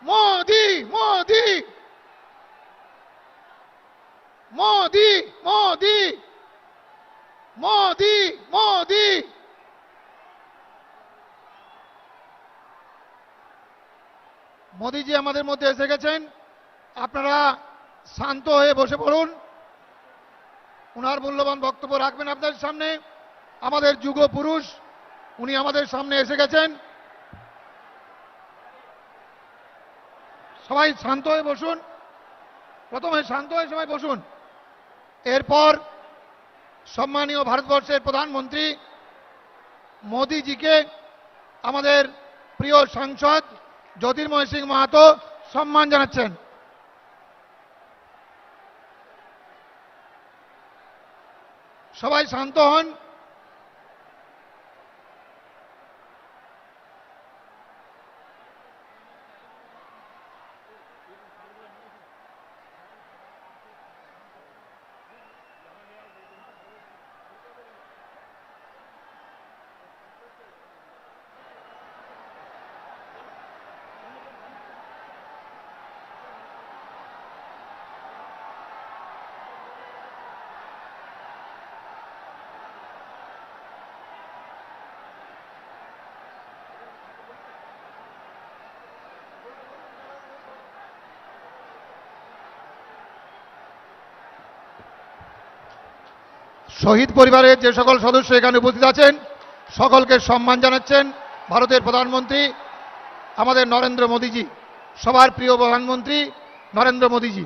মোদি মোদি মোদি মোদি মোদি মোদি। মোদিজি আমাদের মধ্যে এসে গেছেন। আপনারা শান্ত হয়ে বসে পড়ুন। ওনার মূল্যবান বক্তব্য রাখবেন আপনাদের সামনে। আমাদের যুগ পুরুষ উনি আমাদের সামনে এসে গেছেন। সবাই শান্ত হয়ে বসুন। প্রথমে শান্ত হয়ে সবাই বসুন। এরপর সম্মানীয় ভারতবর্ষের প্রধানমন্ত্রী মোদিজিকে আমাদের প্রিয় সাংসদ জ্যোতির্ময় সিং মাহাতো সম্মান জানাচ্ছেন। সবাই শান্ত হন। শহীদ পরিবারের যে সকল সদস্য এখানে উপস্থিত আছেন সকলকে সম্মান জানাচ্ছেন ভারতের প্রধানমন্ত্রী আমাদের নরেন্দ্র মোদীজি, সবার প্রিয় প্রধানমন্ত্রী নরেন্দ্র মোদীজি।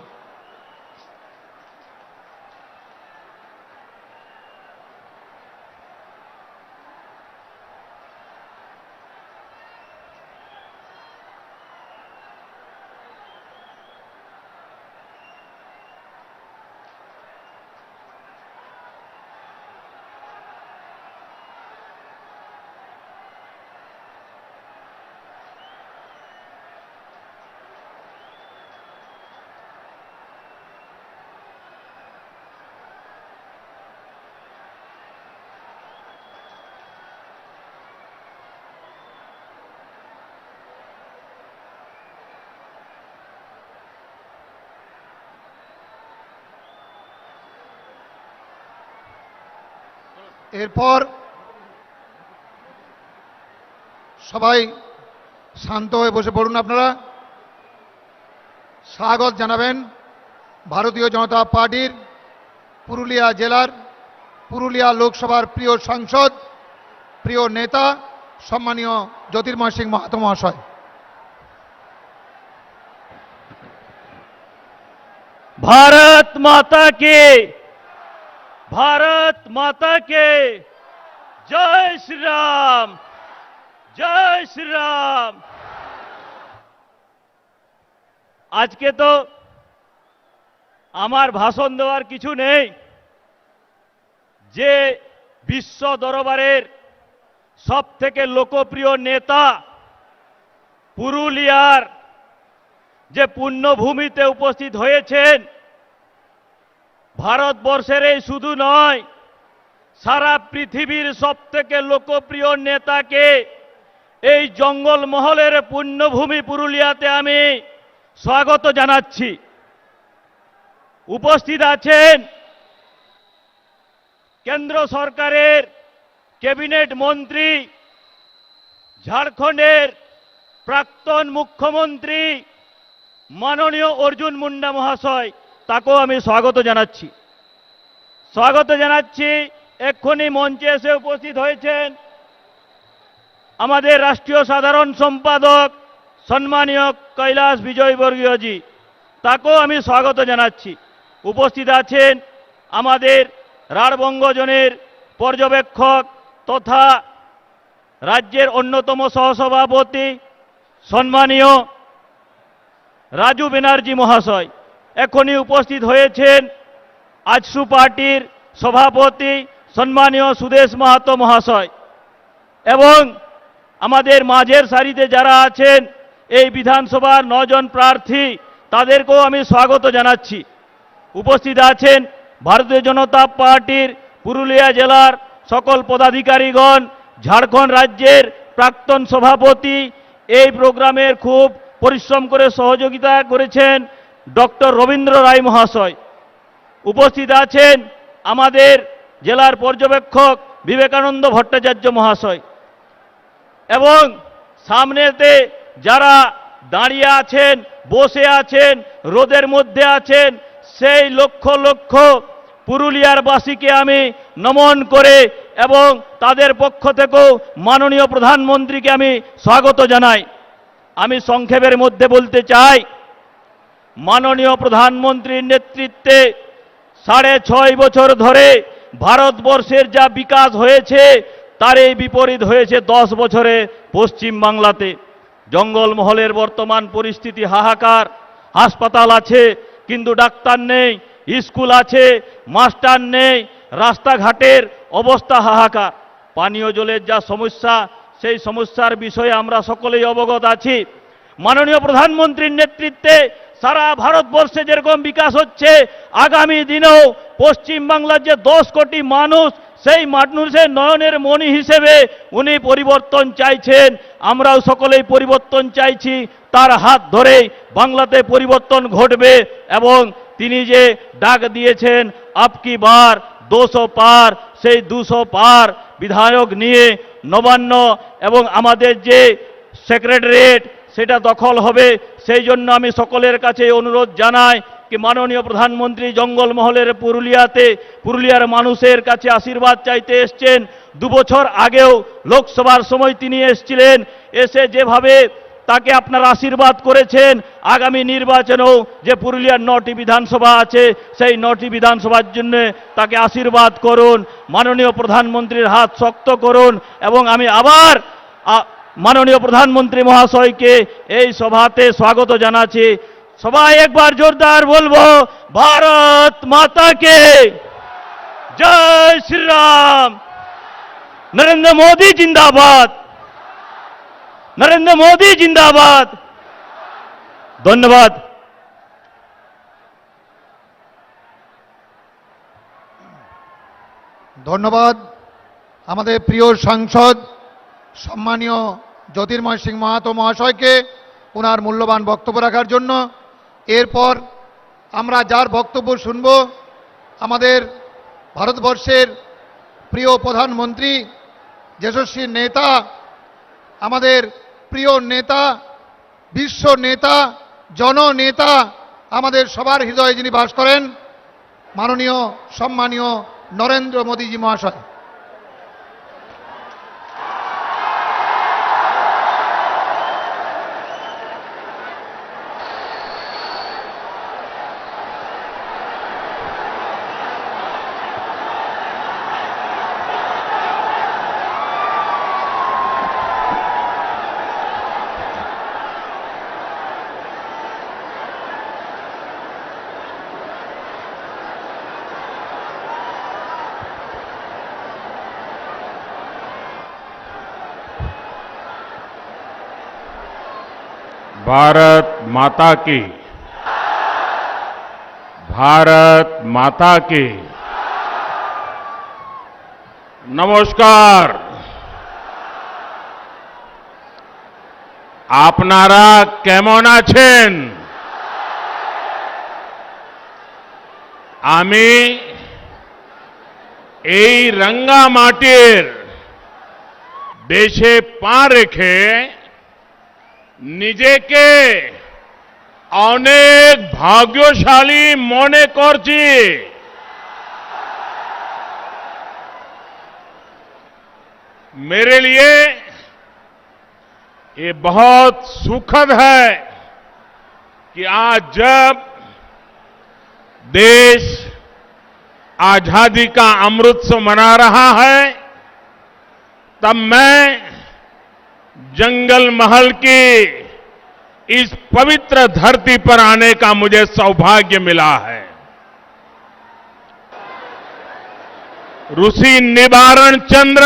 এরপর সবাই শান্ত হয়ে বসে পড়ুন। আপনারা স্বাগত জানাবেন ভারতীয় জনতা পার্টির পুরুলিয়া জেলার পুরুলিয়া লোকসভার প্রিয় সাংসদ প্রিয় নেতা সম্মানীয় জ্যোতির্ময় সিং মাহাতো মহাশয়। भारत माता के, भारत माता के जय श्री राम, जय श्री राम। आज के तो আমার ভাষণ দেওয়ার কিছু নেই। যে বিশ্ব দরবারের সবথেকে লোকপ্রিয় নেতা পুরুলিয়ার যে পুণ্যভূমিতে উপস্থিত হয়েছেন, ভারতবর্ষের এই শুধু নয় সারা পৃথিবীর সবথেকে লোকপ্রিয় নেতাকে এই জঙ্গলমহলের পুণ্যভূমি পুরুলিয়াতে আমি স্বাগত জানাচ্ছি। উপস্থিত আছেন কেন্দ্র সরকারের ক্যাবিনেট মন্ত্রী, ঝাড়খণ্ডের প্রাক্তন মুখ্যমন্ত্রী মাননীয় অর্জুন মুন্ডা মহাশয়, তাকেও আমি স্বাগত জানাচ্ছি। স্বাগত জানাচ্ছি। এক্ষুনি মঞ্চে এসে উপস্থিত হয়েছেন আমাদের রাষ্ট্রীয় সাধারণ সম্পাদক সম্মানীয় কৈলাস বিজয়বর্গীয়জি, তাকেও আমি স্বাগত জানাচ্ছি। উপস্থিত আছেন আমাদের রাঢ়বঙ্গজনের পর্যবেক্ষক তথা রাজ্যের অন্যতম সহসভাপতি সম্মানীয় রাজু ব্যানার্জি মহাশয়। এখনই উপস্থিত হয়েছেন আজসু পার্টির সভাপতি সম্মানীয় সুদেশ মাহাতো মহাশয় এবং আমাদের মাঝের সারিতে যারা আছেন এই বিধানসভার 9 জন প্রার্থী, তাদেরকেও আমি স্বাগত জানাচ্ছি। উপস্থিত আছেন ভারতীয় জনতা পার্টির পুরুলিয়া জেলার সকল পদাধিকারীগণ, ঝাড়খণ্ড রাজ্যের প্রাক্তন সভাপতি, এই প্রোগ্রামের খুব পরিশ্রম করে সহযোগিতা করেছেন ডক্টর রবীন্দ্র রায় মহাশয়। উপস্থিত আছেন আমাদের জেলার পর্যবেক্ষক বিবেকানন্দ ভট্টাচার্য মহাশয় এবং সামনেতে যারা দাঁড়িয়ে আছেন, বসে আছেন, রোদের মধ্যে আছেন, সেই লক্ষ লক্ষ পুরুলিয়ার বাসীকে আমি নমন করে এবং তাদের পক্ষ থেকেও মাননীয় প্রধানমন্ত্রীকে আমি স্বাগত জানাই। আমি সংক্ষেপের মধ্যে বলতে চাই, মাননীয় প্রধানমন্ত্রীর নেতৃত্বে 6.5 বছর ধরে ভারতবর্ষের যা বিকাশ হয়েছে তার এই বিপরীত হয়েছে 10 বছরে পশ্চিম বাংলাতে। জঙ্গলমহলের বর্তমান পরিস্থিতি হাহাকার। হাসপাতাল আছে কিন্তু ডাক্তার নেই, স্কুল আছে মাস্টার নেই, রাস্তাঘাটের অবস্থা হাহাকার। পানীয় জলের যা সমস্যা, সেই সমস্যার বিষয়ে আমরা সকলেই অবগত আছি। মাননীয় প্রধানমন্ত্রীর নেতৃত্বে সারা ভারতবর্ষে যেরকম বিকাশ হচ্ছে, আগামী দিনেও পশ্চিম বাংলার যে 10 কোটি মানুষ, সেই মানুষের নয়নের মণি হিসেবে উনি পরিবর্তন চাইছেন। আমরাও সকলেই পরিবর্তন চাইছি। তার হাত ধরেই বাংলাতে পরিবর্তন ঘটবে এবং তিনি যে ডাক দিয়েছেন আপকি বার 200 পার, সেই 200 পার বিধায়ক নিয়ে নবান্ন এবং আমাদের যে সেক্রেটারিয়েট সেটা দখল হবে। সেই জন্য আমি সকলের কাছে অনুরোধ জানাই কি মাননীয় প্রধানমন্ত্রী জঙ্গলমহলের পুরুলিয়ার মানুষের কাছে আশীর্বাদ চাইতে এসছেন। 2 বছর আগেও লোকসভার সময় তিনি এসেছিলেন, এসে যেভাবে তাকে আপনারা আশীর্বাদ করেছেন, আগামী নির্বাচনেও যে পুরুলিয়ার 9টি বিধানসভা আছে সেই 9টি বিধানসভার জন্য তাকে আশীর্বাদ করুন, মাননীয় প্রধানমন্ত্রীর হাত শক্ত করুন। এবং আমি আবার মাননীয় প্রধানমন্ত্রী মহাশয়কে এই সভাতে স্বাগত জানাচ্ছি। সবাই একবার জোরদার বলবো, ভারত মাতা কে জয় শ্রীরাম, নরেন্দ্র মোদী জিন্দাবাদ, নরেন্দ্র মোদী জিন্দাবাদ। ধন্যবাদ। ধন্যবাদ আমাদের প্রিয় সাংসদ সম্মানীয় জ্যোতির্ময় সিং মাহাতো মহাশয়কে ওনার মূল্যবান বক্তব্য রাখার জন্য। এরপর আমরা যার বক্তব্য শুনব, আমাদের ভারতবর্ষের প্রিয় প্রধানমন্ত্রী, যশস্বী নেতা, আমাদের প্রিয় নেতা, বিশ্ব নেতা, জননেতা, আমাদের সবার হৃদয়ে যিনি বাস করেন, মাননীয় সম্মানীয় নরেন্দ্র মোদীজি মহাশয়। भारत माता की, भारत माता की। नमस्कार। আপনারা কেমন আছেন? আমি এই রাঙ্গামাটির দেশে পা রেখে নিজেকে অনেক ভাগ্যশালী মনে করছি। मेरे लिए ये बहुत सुखद है कि आज जब देश आजादी का अमृतोत्सव मना रहा है, तब मैं जंगल महल की इस पवित्र धरती पर आने का मुझे सौभाग्य मिला है। ऋषि निवारण चंद्र,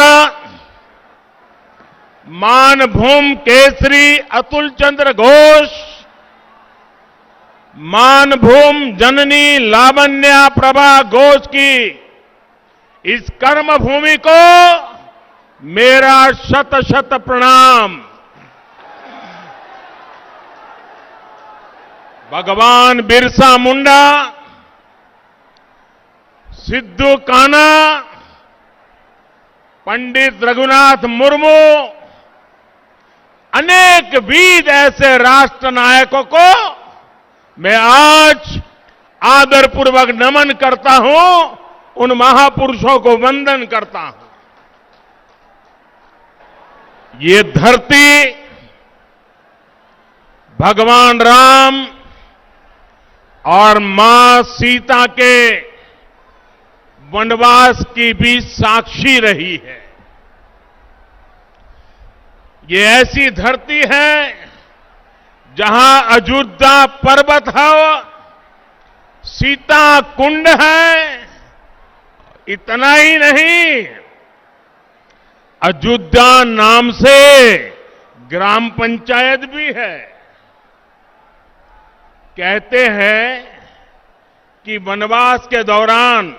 मानभूम केसरी अतुल चंद्र घोष, मानभूम जननी लावण्या प्रभा घोष की इस कर्मभूमि को मेरा शत शत प्रणाम। भगवान बिरसा मुंडा, सिद्धू कान्हा, पंडित रघुनाथ मुर्मू, अनेक वीर ऐसे राष्ट्र नायकों को मैं आज आदरपूर्वक नमन करता हूं, उन महापुरुषों को वंदन करता हूं। ये धरती भगवान राम और मां सीता के वनवास की भी साक्षी रही है। ये ऐसी धरती है जहां अयोध्या पर्वत है, सीता कुंड है। इतना ही नहीं, अयोध्या नाम से ग्राम पंचायत भी है। कहते हैं कि वनवास के दौरान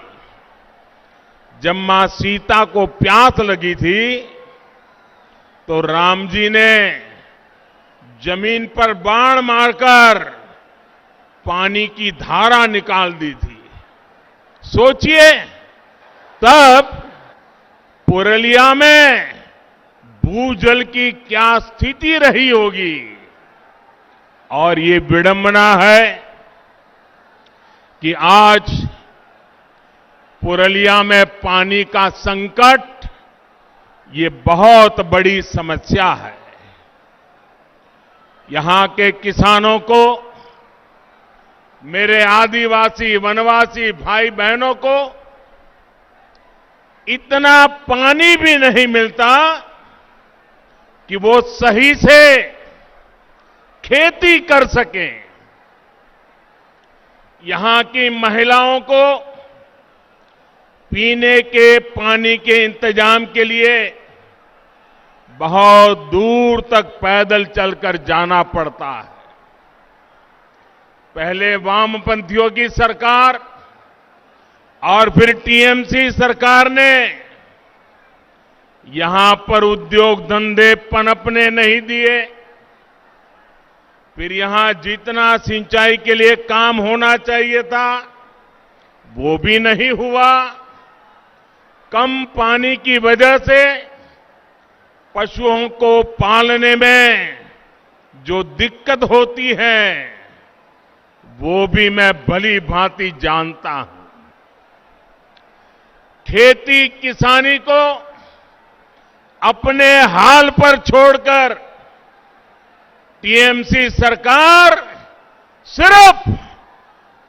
जब मां सीता को प्यास लगी थी तो राम जी ने जमीन पर बाण मारकर पानी की धारा निकाल दी थी। सोचिए, तब पुरलिया में भूजल की क्या स्थिति रही होगी। और ये विडंबना है कि आज पुरलिया में पानी का संकट ये बहुत बड़ी समस्या है। यहां के किसानों को, मेरे आदिवासी वनवासी भाई बहनों को इतना पानी भी नहीं मिलता कि वो सही से खेती कर सकें। यहां की महिलाओं को पीने के पानी के इंतजाम के लिए बहुत दूर तक पैदल चलकर जाना पड़ता है। पहले वामपंथियों की सरकार और फिर टीएमसी सरकार ने यहां पर उद्योग धंधे पनपने नहीं दिए। फिर यहां जितना सिंचाई के लिए काम होना चाहिए था वो भी नहीं हुआ। कम पानी की वजह से पशुओं को पालने में जो दिक्कत होती है वो भी मैं भली भांति जानता हूं। खेती किसानी को अपने हाल पर छोड़कर टीएमसी सरकार सिर्फ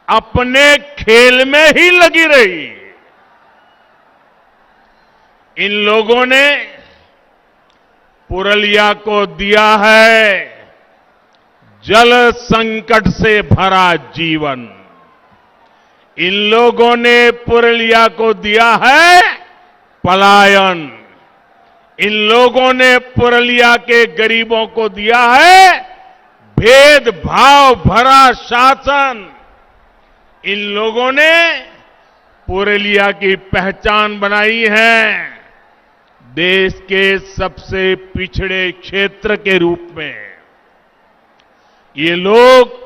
अपने खेल में ही लगी रही। इन लोगों ने पुरलिया को दिया है जल संकट से भरा जीवन। इन लोगों ने पुरलिया को दिया है पलायन। इन लोगों ने पुरलिया के गरीबों को दिया है भेदभाव भरा शासन। इन लोगों ने पुरलिया की पहचान बनाई है देश के सबसे पिछड़े क्षेत्र के रूप में। ये लोग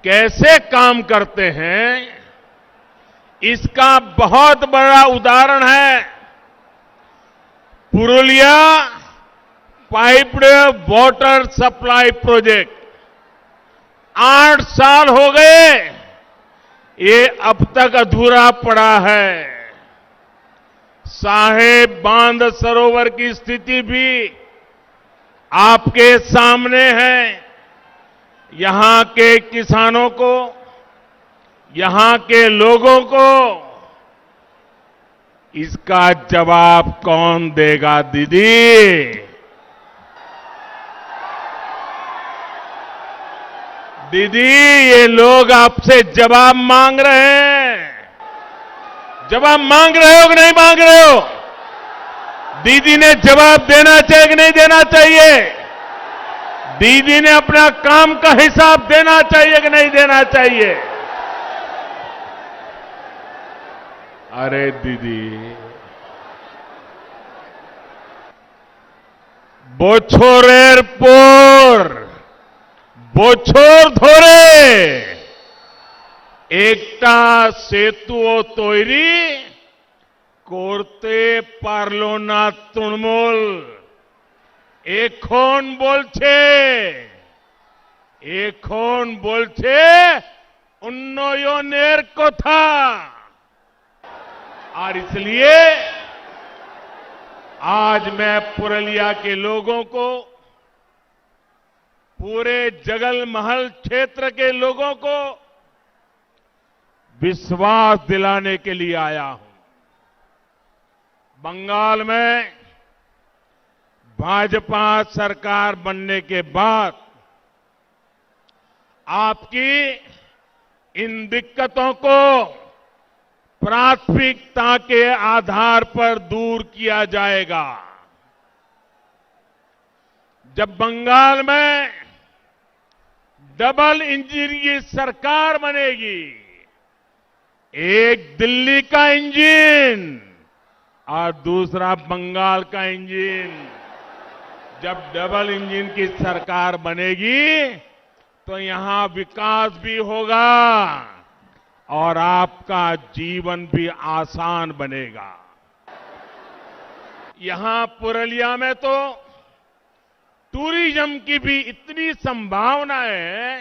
कैसे काम करते हैं इसका बहुत बड़ा उदाहरण है Purulia piped water supply project. 8 साल हो गए ये अब तक अधूरा पड़ा है। साहेब बांध सरोवर की स्थिति भी आपके सामने है। यहां के किसानों को, यहां के लोगों को इसका जवाब कौन देगा दीदी? दीदी, ये लोग आपसे जवाब मांग रहे हैं। जवाब मांग रहे हो कि नहीं मांग रहे हो? दीदी ने जवाब देना चाहिए कि नहीं देना चाहिए? दीदी ने अपना काम का हिसाब देना चाहिए कि नहीं देना चाहिए? अरे दीदी, बोछोरेर पोर बोछोर धोरे एकटा सेतुओ तैरी করতে পারলো না তৃণমূল এখন বলছে উন্নয়নের কথা और इसलिए आज मैं पुरलिया के लोगों को पूरे जगल महल क्षेत्र के लोगों को विश्वास दिलाने के लिए आया हूं। बंगाल में भाजपा सरकार बनने के बाद आपकी इन दिक्कतों को प्राथमिकता के आधार पर दूर किया जाएगा। जब बंगाल में डबल इंजन की सरकार बनेगी, एक दिल्ली का इंजन और दूसरा बंगाल का इंजन, जब डबल इंजन की सरकार बनेगी तो यहां विकास भी होगा और आपका जीवन भी आसान बनेगा। यहां पुरलिया में तो टूरिज्म की भी इतनी संभावनाएं हैं,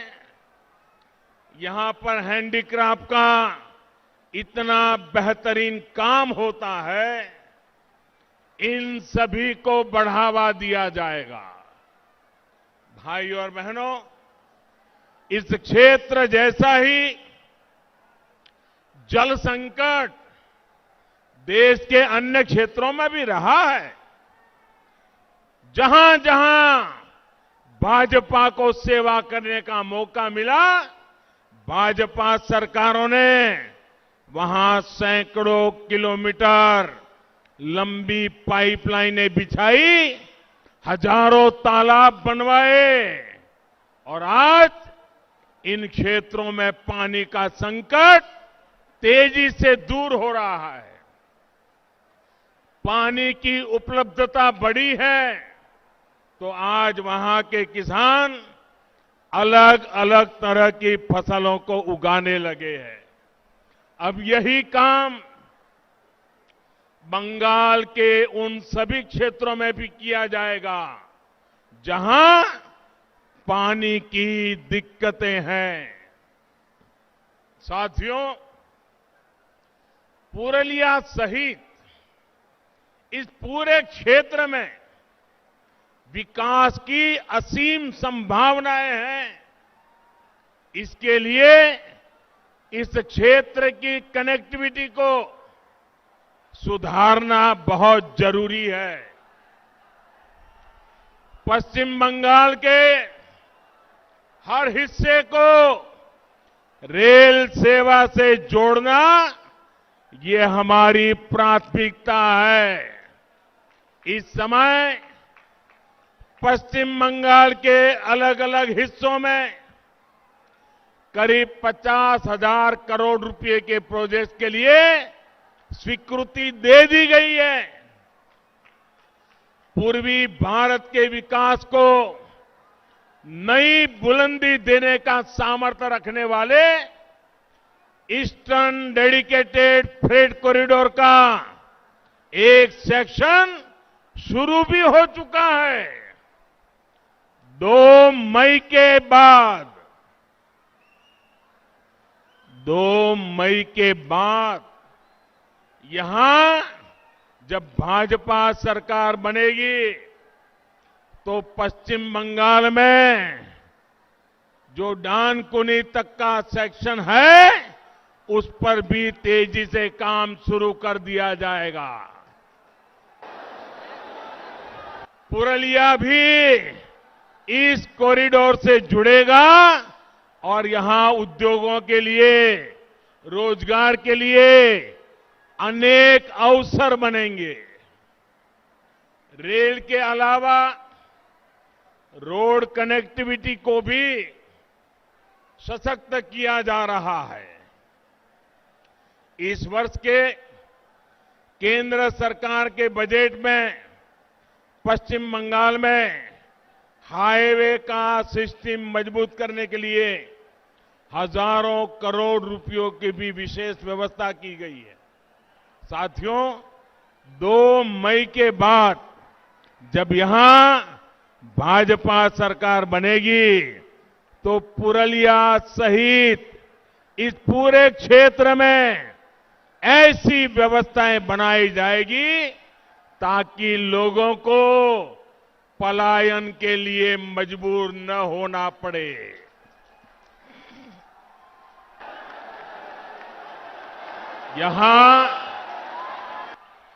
यहां पर हैंडीक्राफ्ट का इतना बेहतरीन काम होता है, इन सभी को बढ़ावा दिया जाएगा। भाई और बहनों, इस क्षेत्र जैसा ही जल संकट देश के अन्य क्षेत्रों में भी रहा है। जहां जहां भाजपा को सेवा करने का मौका मिला, भाजपा सरकारों ने वहां सैकड़ों किलोमीटर लंबी पाइपलाइनें बिछाई, हजारों तालाब बनवाए और आज इन क्षेत्रों में पानी का संकट तेजी से दूर हो रहा है। पानी की उपलब्धता बढ़ी है तो आज वहां के किसान अलग अलग तरह की फसलों को उगाने लगे हैं। अब यही काम बंगाल के उन सभी क्षेत्रों में भी किया जाएगा जहां पानी की दिक्कतें हैं। साथियों, पुरलिया सहित इस पूरे क्षेत्र में विकास की असीम संभावनाएं हैं। इसके लिए इस क्षेत्र की कनेक्टिविटी को सुधारना बहुत जरूरी है। पश्चिम बंगाल के हर हिस्से को रेल सेवा से जोड़ना ये हमारी प्राथमिकता है। इस समय पश्चिम बंगाल के अलग अलग हिस्सों में करीब 50,000 करोड़ रुपए के प्रोजेक्ट के लिए स्वीकृति दे दी गई है। पूर्वी भारत के विकास को नई बुलंदी देने का सामर्थ्य रखने वाले ईस्टर्न डेडिकेटेड फ्रेट कॉरिडोर का एक सेक्शन शुरू भी हो चुका है। 2 मई के बाद यहां जब भाजपा सरकार बनेगी तो पश्चिम बंगाल में जो डानकुनी तक का सेक्शन है उस पर भी तेजी से काम शुरू कर दिया जाएगा। पुरलिया भी इस कॉरिडोर से जुड़ेगा और यहां उद्योगों के लिए, रोजगार के लिए अनेक अवसर बनेंगे। रेल के अलावा रोड कनेक्टिविटी को भी सशक्त किया जा रहा है। इस वर्ष के केंद्र सरकार के बजट में पश्चिम बंगाल में हाईवे का सिस्टम मजबूत करने के लिए हजारों करोड़ रुपयों की भी विशेष व्यवस्था की गई है। साथियों, 2 मई के बाद जब यहां भाजपा सरकार बनेगी तो पुरलिया सहित इस पूरे क्षेत्र में ऐसी व्यवस्थाएं बनाई जाएगी ताकि लोगों को पलायन के लिए मजबूर न होना पड़े। यहां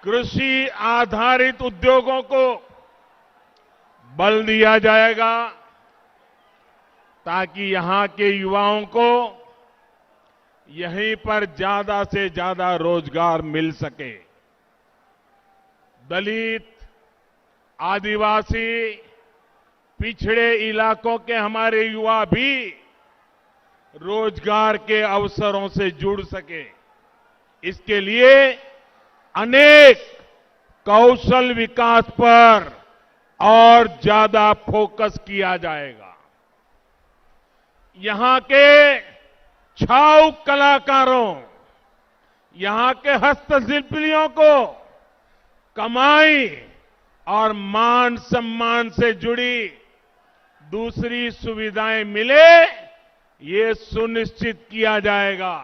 कृषि आधारित उद्योगों को बल दिया जाएगा ताकि यहां के युवाओं को यहीं पर ज्यादा से ज्यादा रोजगार मिल सके। दलित, आदिवासी, पिछड़े इलाकों के हमारे युवा भी रोजगार के अवसरों से जुड़ सके, इसके लिए अनेक कौशल विकास पर और ज्यादा फोकस किया जाएगा। यहां के छाऊ कलाकारों, यहां के हस्तशिल्पियों को कमाई और मान सम्मान से जुड़ी दूसरी सुविधाएं मिले, ये सुनिश्चित किया जाएगा।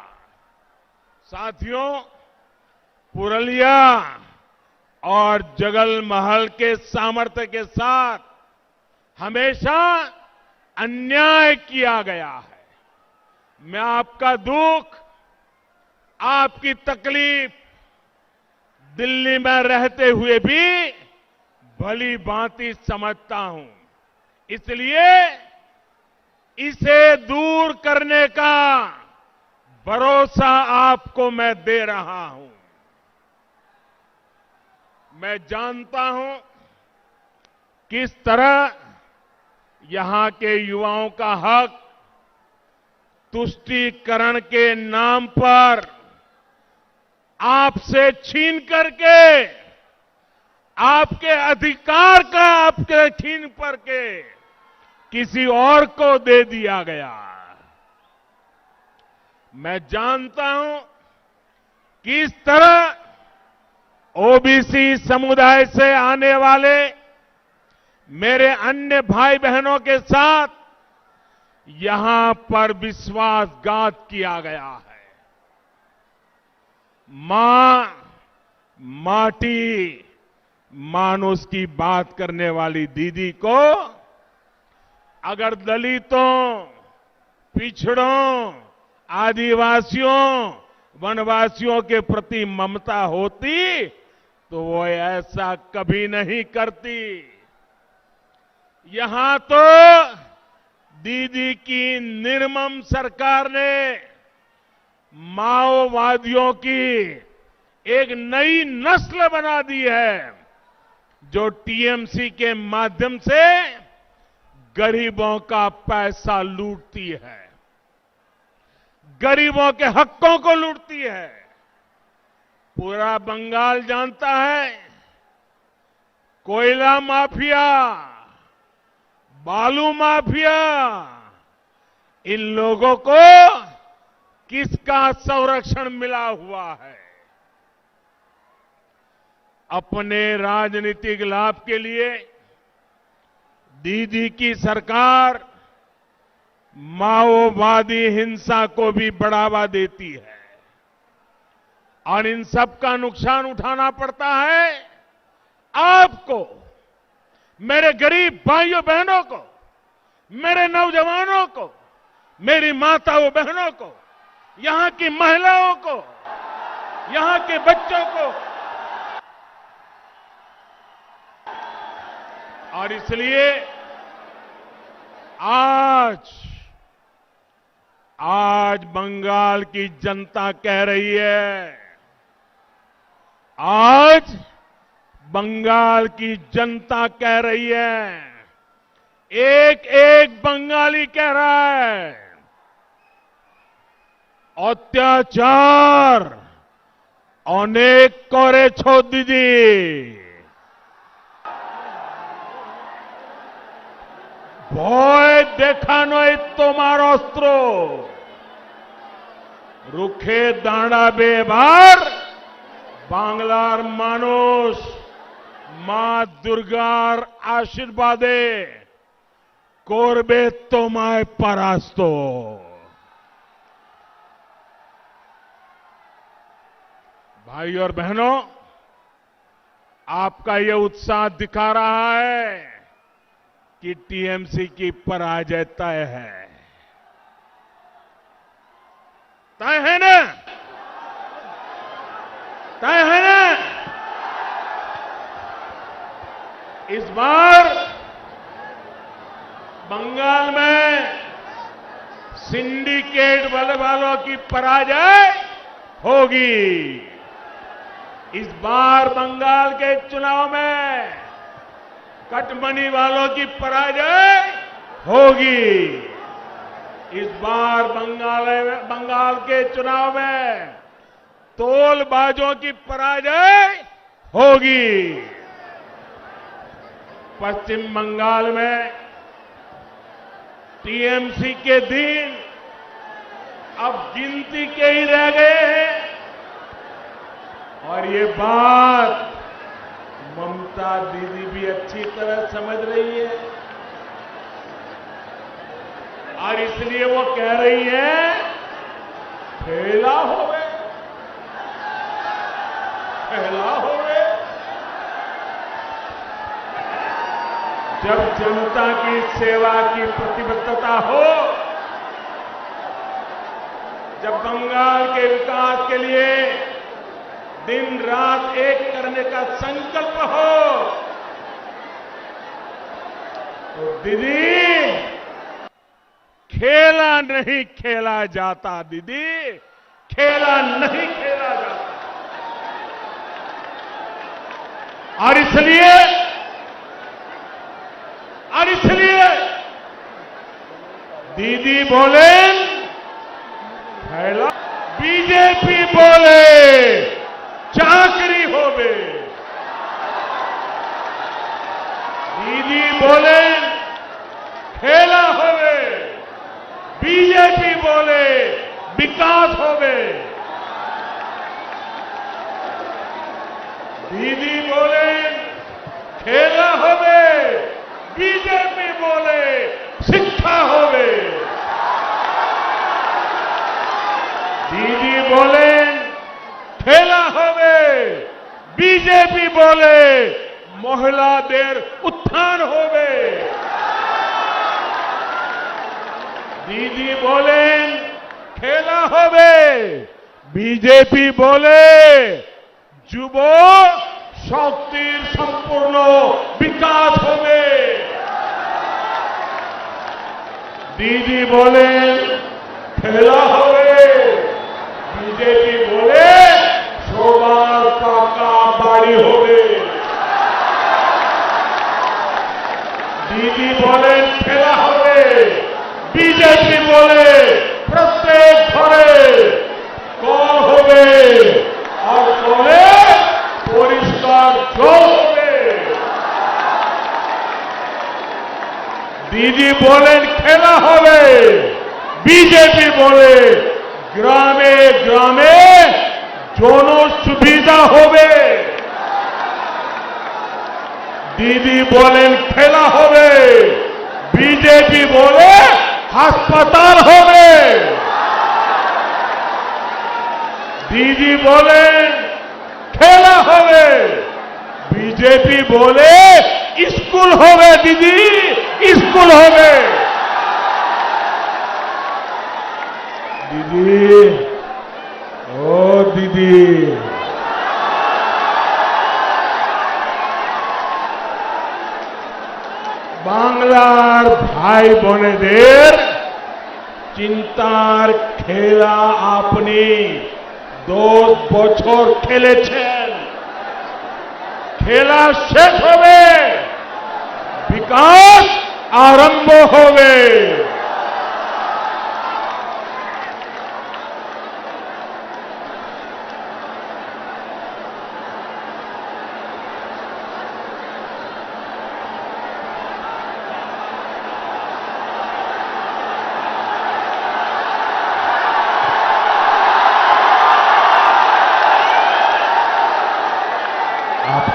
साथियों, पुरलिया और जगलमहल के सामर्थ्य के साथ हमेशा अन्याय किया गया है। मैं आपका दुख, आपकी तकलीफ दिल्ली में रहते हुए भी भली भांति समझता हूं। इसलिए इसे दूर करने का भरोसा आपको मैं दे रहा हूं। मैं जानता हूं किस तरह यहां के युवाओं का हक तुष्टीकरण के नाम पर आपसे छीन करके, आपके अधिकार का आपके छीन करके किसी और को दे दिया गया। मैं जानता हूं किस तरह ओबीसी समुदाय से आने वाले मेरे अन्य भाई बहनों के साथ यहां पर विश्वासघात किया गया है। मां माटी मानुष की बात करने वाली दीदी को अगर दलितों, पिछड़ों, आदिवासियों, वनवासियों के प्रति ममता होती तो वो ऐसा कभी नहीं करती। यहां तो दीदी की निर्मम सरकार ने माओवादियों की एक नई नस्ल बना दी है जो टीएमसी के माध्यम से गरीबों का पैसा लूटती है, गरीबों के हकों को लूटती है। पूरा बंगाल जानता है, कोयला माफिया, बालू माफिया, इन लोगों को किसका संरक्षण मिला हुआ है। अपने राजनीतिक लाभ के लिए दीदी की सरकार माओवादी हिंसा को भी बढ़ावा देती है और इन सब का नुकसान उठाना पड़ता है आपको, मेरे गरीब भाइयों बहनों को, मेरे नौजवानों को, मेरी माताओं बहनों को, यहां की महिलाओं को, यहां के बच्चों को। और इसलिए आज बंगाल की जनता कह रही है, आज बंगाल की जनता कह रही है, एक एक बंगाली कह रहा है, अत्याचार अनेक करे छो दीदी। ভয় দেখানোই তোমার অস্ত্র। রুখে দাঁড়াবে এবার বাংলার মানুষ মা দুর্গার আশীর্বাদে করবে তোমায় परास्त। भाई और बहनों, आपका ये उत्साह दिखा रहा है कि टीएमसी की पराजय तय है। तय है ना? तय है ना? इस बार बंगाल में सिंडिकेट वालों की पराजय होगी। इस बार बंगाल के चुनाव में कटमनी वालों की पराजय होगी। इस बार बंगाल के चुनाव में तोलबाजों की पराजय होगी। पश्चिम बंगाल में टीएमसी के दिन अब गिनती के ही रह गए हैं और ये बात ममता दीदी भी अच्छी तरह समझ रही है और इसलिए वो कह रही है खेला होवे, खेला होवे। जब जनता की सेवा की प्रतिबद्धता हो, जब बंगाल के विकास के लिए दिन रात एक करने का संकल्प हो, तो दीदी खेला नहीं खेला जाता, दीदी खेला नहीं खेला जाता। और इसलिए दीदी बोले खेला, बीजेपी बोले चाकरी होवे। दीदी बोले खेला होवे, बीजेपी बोले विकास होवे। दीदी बोले खेला होवे, बीजेपी बोले शिक्षा होवे। दीदी बोले खेला होवे, बीजेपी बोले महिलादेर उत्थान होवे। दीदी बोले खेला होवे, बीजेपी बोले যুব শক্তির সম্পূর্ণ বিকাশ হবে। দিদি বলেন খেলা হবে, বিজেপি বলে সবার পাকা বাড়ি হবে। দিদি বলেন খেলা হবে, বিজেপি বলে প্রত্যেক ঘরে কল হবে আর কলে পরিষ্কার জল হবে। দিদি বলেন খেলা হবে, বিজেপি বলে গ্রামে গ্রামে জনসুবিধা হবে। দিদি বলেন খেলা হবে, বিজেপি বলে হাসপাতাল হবে। দিদি বলেন খেলা হবে, বিজেপি বলে স্কুল হবে। দিদি স্কুল হবে। দিদি ও দিদি, বাংলার ভাই বোনেদের চিন্তার খেলা আপনি 10 বছর খেলেছেন। খেলা শেষ হবে, বিকাশ আরম্ভ হবে।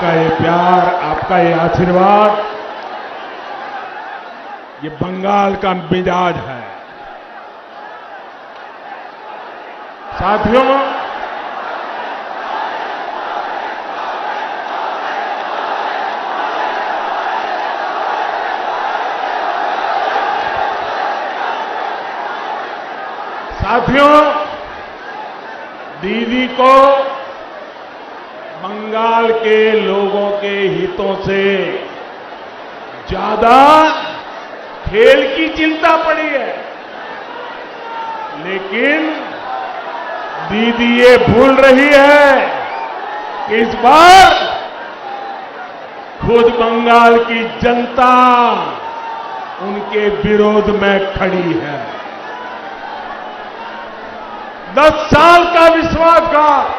आपका ये प्यार, आपका ये आशीर्वाद, ये बंगाल का मिजाज है। साथियों, दीदी को बंगाल के लोगों के हितों से ज्यादा खेल की चिंता पड़ी है, लेकिन दीदी ये भूल रही है कि इस बार खुद बंगाल की जनता उनके विरोध में खड़ी है। 10 साल का विश्वासघात,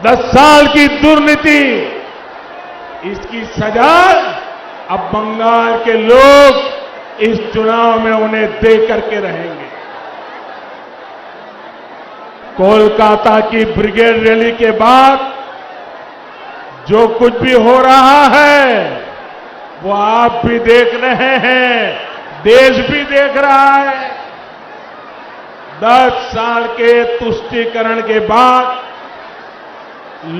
10 साल की दुर्नीति, इसकी सजा अब बंगाल के लोग इस चुनाव में उन्हें दे करके रहेंगे। कोलकाता की ब्रिगेड रैली के बाद जो कुछ भी हो रहा है वो आप भी देख रहे हैं, देश भी देख रहा है। 10 साल के तुष्टीकरण के बाद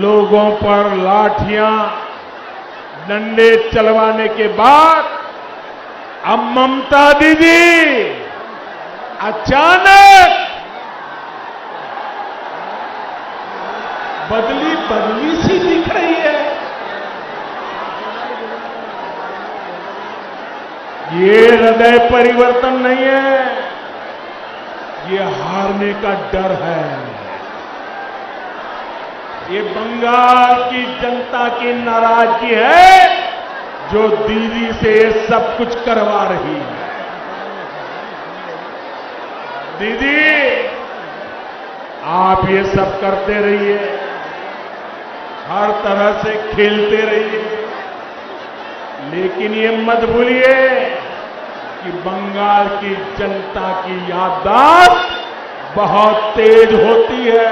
लोगों पर लाठियां, डंडे चलवाने के बाद अब ममता दीदी अचानक बदली सी दिख रही है। ये हृदय परिवर्तन नहीं है, ये हारने का डर है। ये बंगाल की जनता की नाराजगी है जो दीदी से सब कुछ करवा रही है। दीदी, आप ये सब करते रहिए, हर तरह से खेलते रहिए, लेकिन ये मत भूलिए कि बंगाल की जनता की याददाश्त बहुत तेज होती है।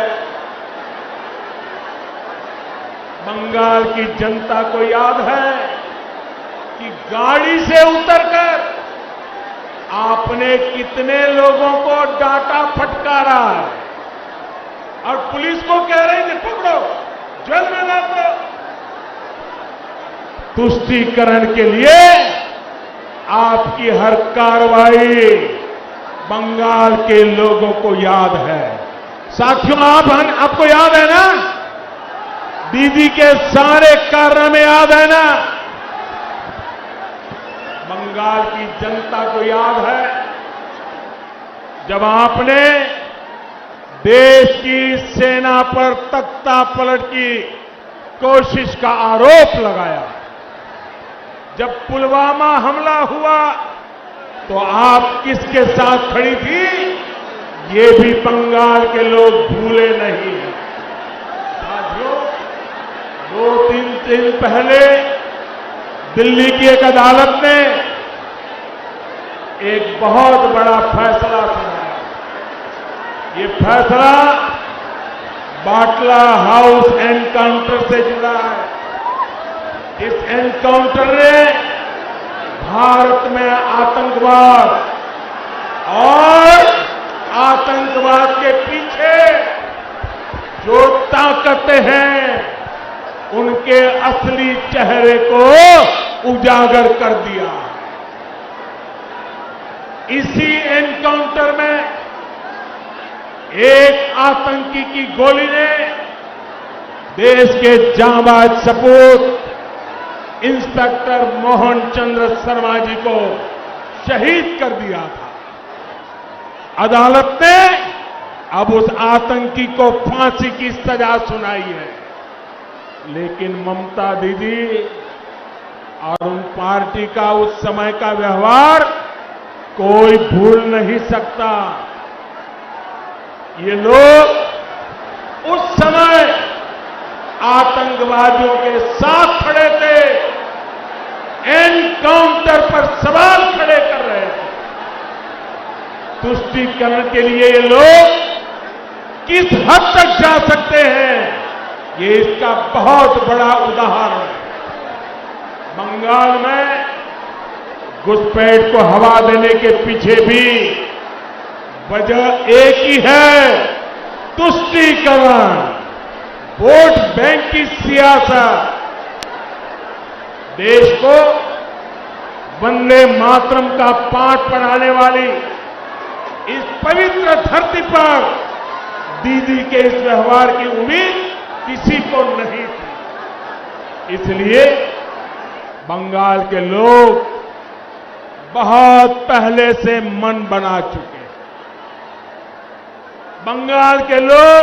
बंगाल की जनता को याद है कि गाड़ी से उतरकर आपने कितने लोगों को डांटा फटकारा है और पुलिस को कह रहे थे पकड़ो, जेल में डाल दो। तुष्टीकरण के लिए आपकी हर कार्रवाई बंगाल के लोगों को याद है। साथियों, आपको याद है ना, दीदी के सारे कारनामे याद है ना, बंगाल की जनता को याद है जब आपने देश की सेना पर तख्ता पलट की कोशिश का आरोप लगाया। जब पुलवामा हमला हुआ तो आप किसके साथ खड़ी थी, ये भी बंगाल के लोग भूले नहीं हैं। साथियों, 2-3 दिन पहले दिल्ली की एक अदालत ने एक बहुत बड़ा फैसला सुनाया। ये फैसला बाटला हाउस एनकाउंटर से जुड़ा है। इस एनकाउंटर ने भारत में आतंकवाद और आतंकवाद के पीछे जो ताकतें हैं उनके असली चेहरे को उजागर कर दिया। इसी एनकाउंटर में एक आतंकी की गोली ने देश के जांबाज सपूत इंस्पेक्टर मोहन चंद्र शर्मा जी को शहीद कर दिया था। अदालत ने अब उस आतंकी को फांसी की सजा सुनाई है, लेकिन ममता दीदी और उन पार्टी का उस समय का व्यवहार कोई भूल नहीं सकता। ये लोग उस समय आतंकवादियों के साथ खड़े थे, एनकाउंटर पर सवाल खड़े कर रहे थे। तुष्टीकरण के लिए ये लोग किस हद तक जा सकते हैं, ये इसका बहुत बड़ा उदाहरण है। बंगाल में घुसपैठ को हवा देने के पीछे भी वजह एक ही है, तुष्टीकरण, वोट बैंक की सियासत। देश को वंदे मातरम का पाठ पढ़ाने वाली इस पवित्र धरती पर दीदी के इस व्यवहार की उम्मीद किसी को नहीं थी। इसलिए बंगाल के लोग बहुत पहले से मन बना चुके हैं। बंगाल के लोग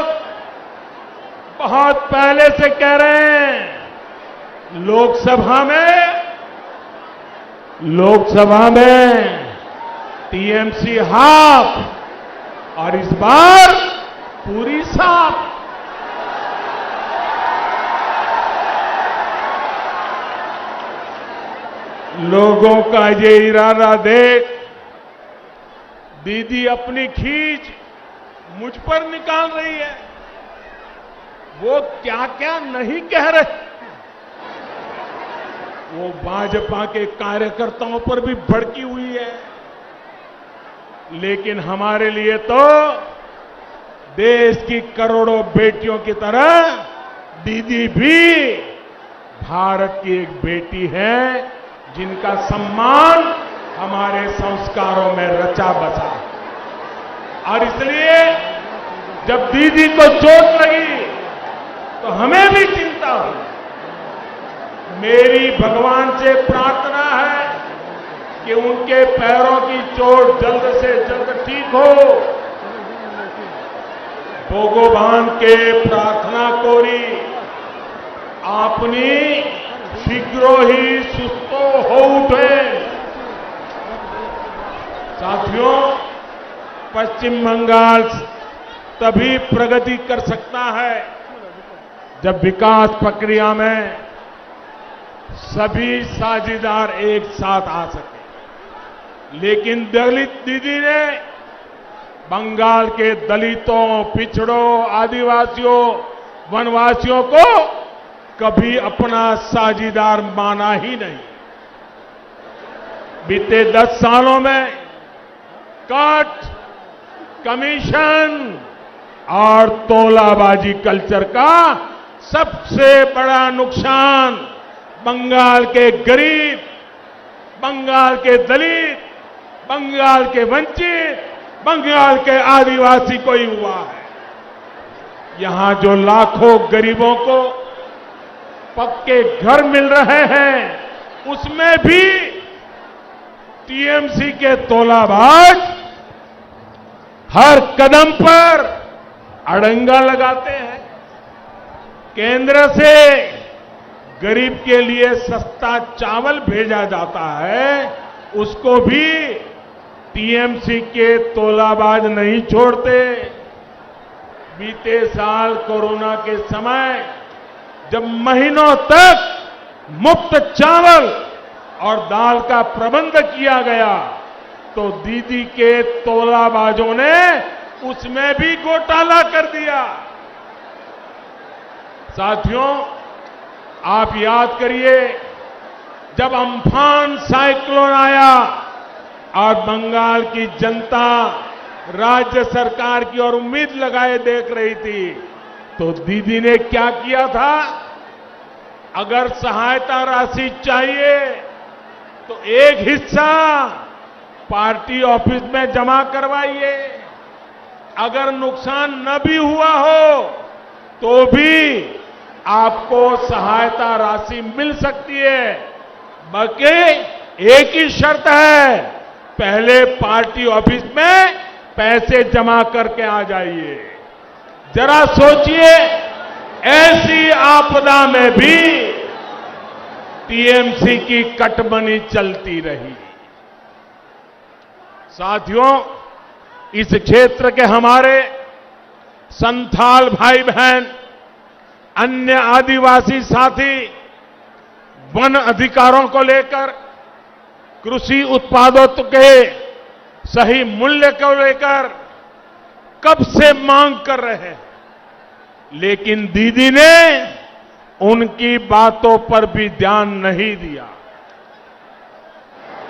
बहुत पहले से कह रहे हैं, लोकसभा में टीएमसी हाफ और इस बार पूरी साफ। लोगों का ये इरादा देख दीदी अपनी खींच मुझ पर निकाल रही है। वो क्या क्या नहीं कह रहे, वो भाजपा के कार्यकर्ताओं पर भी भड़की हुई है। लेकिन हमारे लिए तो देश की करोड़ों बेटियों की तरह दीदी भी भारत की एक बेटी है, जिनका सम्मान हमारे संस्कारों में रचा बसा है। और इसलिए जब दीदी को चोट लगी तो हमें भी चिंता हुई। मेरी भगवान से प्रार्थना है कि उनके पैरों की चोट जल्द से जल्द ठीक हो। भगवान के प्रार्थना कोरी आपनी शीघ्र ही सुस्तो हो उठे। साथियों, पश्चिम बंगाल तभी प्रगति कर सकता है जब विकास प्रक्रिया में सभी साझेदार एक साथ आ सके। लेकिन दलित दीदी ने बंगाल के दलितों, पिछड़ों, आदिवासियों, वनवासियों को कभी अपना साझेदार माना ही नहीं। बीते 10 सालों में कट, कमीशन और तोलाबाजी कल्चर का सबसे बड़ा नुकसान बंगाल के गरीब, बंगाल के दलित, बंगाल के वंचित, बंगाल के आदिवासी को ही हुआ है। यहां जो लाखों गरीबों को पक्के घर मिल रहे हैं, उसमें भी टीएमसी के तोलाबाज हर कदम पर अड़ंगा लगाते हैं। केंद्र से गरीब के लिए सस्ता चावल भेजा जाता है, उसको भी टीएमसी के तोलाबाज नहीं छोड़ते। बीते साल कोरोना के समय जब महीनों तक मुफ्त चावल और दाल का प्रबंध किया गया, तो दीदी के तोलाबाजों ने उसमें भी घोटाला कर दिया। साथियों, आप याद करिए, जब अम्फान साइक्लोन आया और बंगाल की जनता राज्य सरकार की ओर उम्मीद लगाए देख रही थी, तो दीदी ने क्या किया था? अगर सहायता राशि चाहिए तो एक हिस्सा पार्टी ऑफिस में जमा करवाइए, अगर नुकसान न भी हुआ हो तो भी आपको सहायता राशि मिल सकती है। बल्कि एक ही शर्त है, पहले पार्टी ऑफिस में पैसे जमा करके आ जाइए। जरा सोचिए, ऐसी आपदा में भी टीएमसी की कटमनी चलती रही। साथियों, इस क्षेत्र के हमारे संथाल भाई बहन, अन्य आदिवासी साथी वन अधिकारों को लेकर, कृषि उत्पादों के सही मूल्य को लेकर कब से मांग कर रहे हैं। लेकिन दीदी ने उनकी बातों पर भी ध्यान नहीं दिया।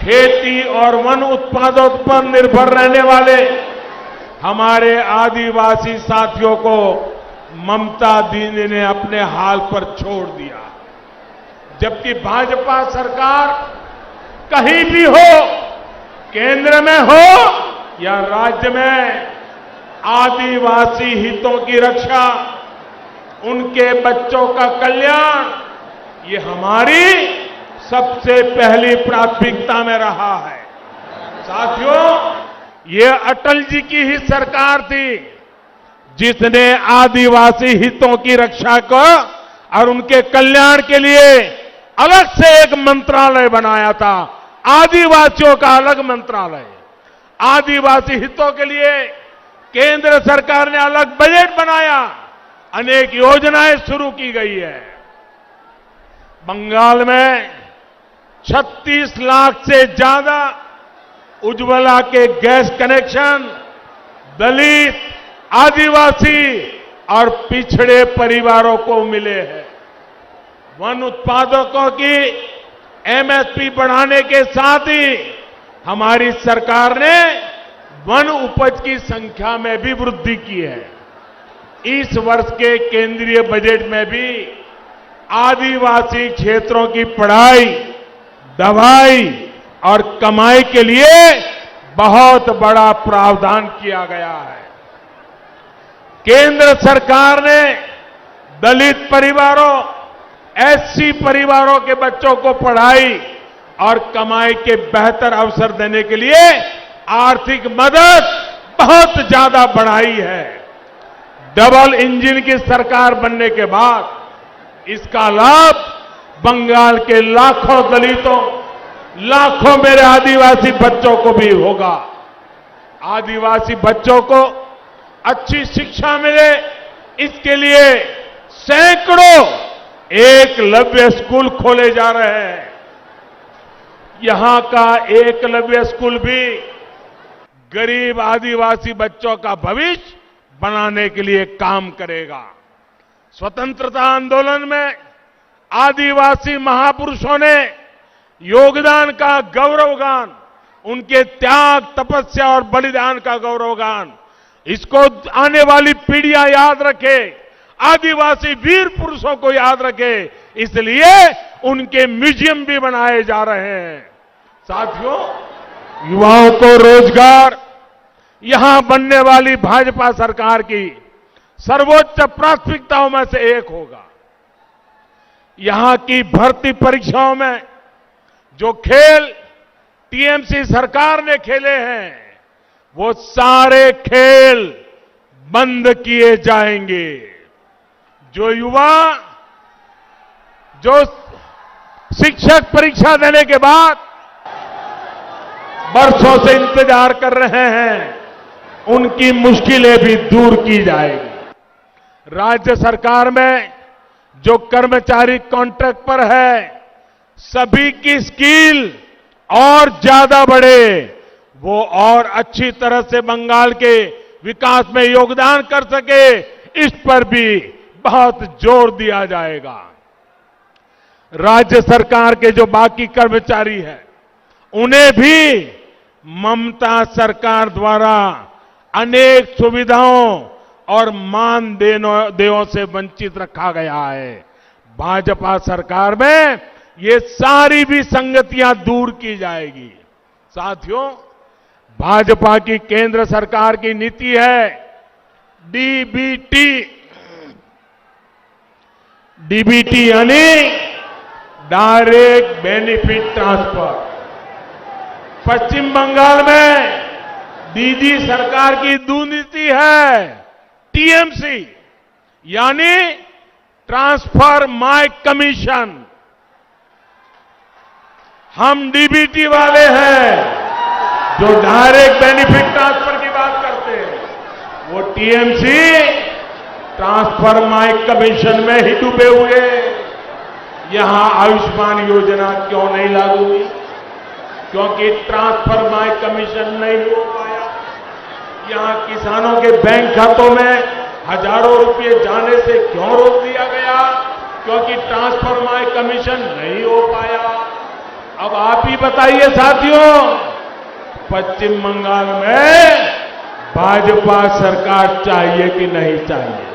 खेती और वन उत्पादों पर निर्भर रहने वाले हमारे आदिवासी साथियों को ममता दीदी ने अपने हाल पर छोड़ दिया। जबकि भाजपा सरकार कहीं भी हो, केंद्र में हो या राज्य में, आदिवासी हितों की रक्षा, उनके बच्चों का कल्याण, ये हमारी सबसे पहली प्राथमिकता में रहा है। साथियों, ये अटल जी की ही सरकार थी जिसने आदिवासी हितों की रक्षा को और उनके कल्याण के लिए अलग से एक मंत्रालय बनाया था, आदिवासियों का अलग मंत्रालय। आदिवासी हितों के लिए केंद्र सरकार ने अलग बजट बनाया, अनेक योजनाएं शुरू की गई है। बंगाल में 36 लाख से ज्यादा उज्ज्वला के गैस कनेक्शन दलित, आदिवासी और पिछड़े परिवारों को मिले हैं। वन उत्पादकों की एमएसपी बढ़ाने के साथ ही हमारी सरकार ने वन उपज की संख्या में भी वृद्धि की है। इस वर्ष के केंद्रीय बजट में भी आदिवासी क्षेत्रों की पढ़ाई, दवाई और कमाई के लिए बहुत बड़ा प्रावधान किया गया है। केंद्र सरकार ने दलित परिवारों, एससी परिवारों के बच्चों को पढ़ाई और कमाई के बेहतर अवसर देने के लिए आर्थिक मदद बहुत ज्यादा बढ़ाई है। डबल इंजन की सरकार बनने के बाद इसका लाभ बंगाल के लाखों दलितों, लाखों मेरे आदिवासी बच्चों को भी होगा। आदिवासी बच्चों को अच्छी शिक्षा मिले, इसके लिए सैकड़ों एकलव्य स्कूल खोले जा रहे हैं। यहां का एकलव्य स्कूल भी गरीब आदिवासी बच्चों का भविष्य बनाने के लिए काम करेगा। स्वतंत्रता आंदोलन में आदिवासी महापुरुषों ने योगदान का गौरवगान, उनके त्याग, तपस्या और बलिदान का गौरवगान, इसको आने वाली पीढ़ियां याद रखे, आदिवासी वीर पुरुषों को याद रखे, इसलिए उनके म्यूजियम भी बनाए जा रहे हैं। साथियों, युवाओं को रोजगार यहां बनने वाली भाजपा सरकार की सर्वोच्च प्राथमिकताओं में से एक होगा। यहां की भर्ती परीक्षाओं में जो खेल टीएमसी सरकार ने खेले हैं, वो सारे खेल बंद किए जाएंगे। जो युवा जो शिक्षक परीक्षा देने के बाद वर्षों से इंतजार कर रहे हैं, उनकी मुश्किलें भी दूर की जाएगी। राज्य सरकार में जो कर्मचारी कॉन्ट्रैक्ट पर है, सभी की स्किल और ज्यादा बढ़े, वो और अच्छी तरह से बंगाल के विकास में योगदान कर सके, इस पर भी बहुत जोर दिया जाएगा। राज्य सरकार के जो बाकी कर्मचारी हैं, उन्हें भी ममता सरकार द्वारा अनेक सुविधाओं और मानदेयों से वंचित रखा गया है। भाजपा सरकार में ये सारी भी संगतियां दूर की जाएगी। साथियों, भाजपा की केंद्र सरकार की नीति है डीबीटी यानी डायरेक्ट बेनिफिट ट्रांसफर। पश्चिम बंगाल में दीदी सरकार की नीति है टीएमसी यानी ट्रांसफर माय कमीशन। हम डीबीटी वाले हैं जो डायरेक्ट बेनिफिट ट्रांसफर की बात करते हैं, वो टीएमसी ट्रांसफर माय कमीशन में ही डूबे हुए। यहां आयुष्मान योजना क्यों नहीं लागू हुई? क्योंकि ट्रांसफर माय कमीशन नहीं हो पाया। यहां किसानों के बैंक खातों में हजारों रुपए जाने से क्यों रोक दिया गया? क्योंकि ट्रांसफर माय कमीशन नहीं हो पाया। अब आप ही बताइए साथियों, पश्चिम बंगाल में भाजपा सरकार चाहिए कि नहीं चाहिए?